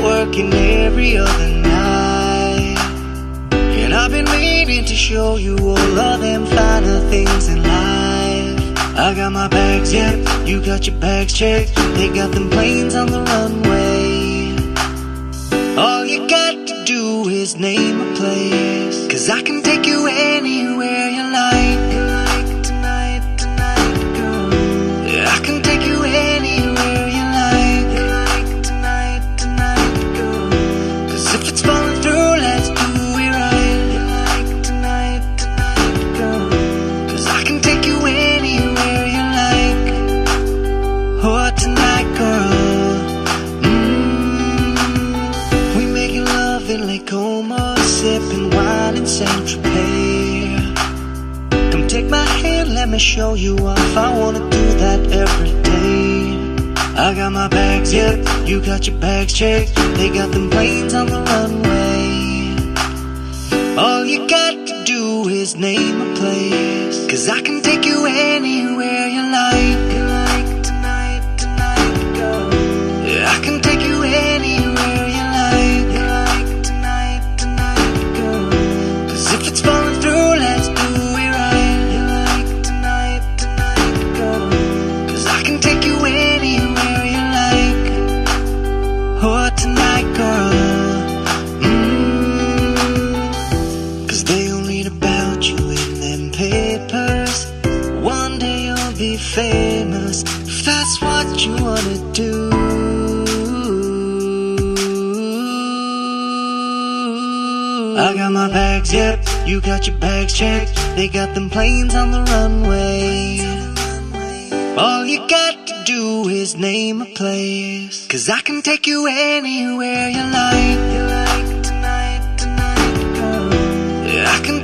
working every other night, and I've been meaning to show you all of them finer things in life. I got my bags, yeah, you got your bags checked. They got them planes on the runway. All you got to do is name a place, 'cause I can take you anywhere you like. Tonight, girl. Yeah, I can take you anywhere you like. Tonight, girl. 'Cause if it's falling through, let's do it right. Tonight, girl. 'Cause I can take you anywhere you like. Oh, tonight, girl. We making love in Lake Como, sipping wine in Saint-Tropez. Come take my hand, let me show you off. I wanna do that every day. I got my bags, yeah, you got your bags checked. They got them planes on the runway. All you got to do is name a place, 'cause I can take you anywhere you like. Tonight, girl. Yeah, I can take you anywhere you like. Tonight, girl. 'Cause if it's falling through, let's do it right. Tonight, girl. 'Cause I can take you anywhere you like. Oh, tonight, girl. 'Cause they all read about you in them papers. One day you'll be famous, if that's what you wanna do. I got my bags, yep, you got your bags checked. They got them planes on the runway. All you got to do is name a place, 'cause I can take you anywhere you like. Tonight, girl. Yeah, I can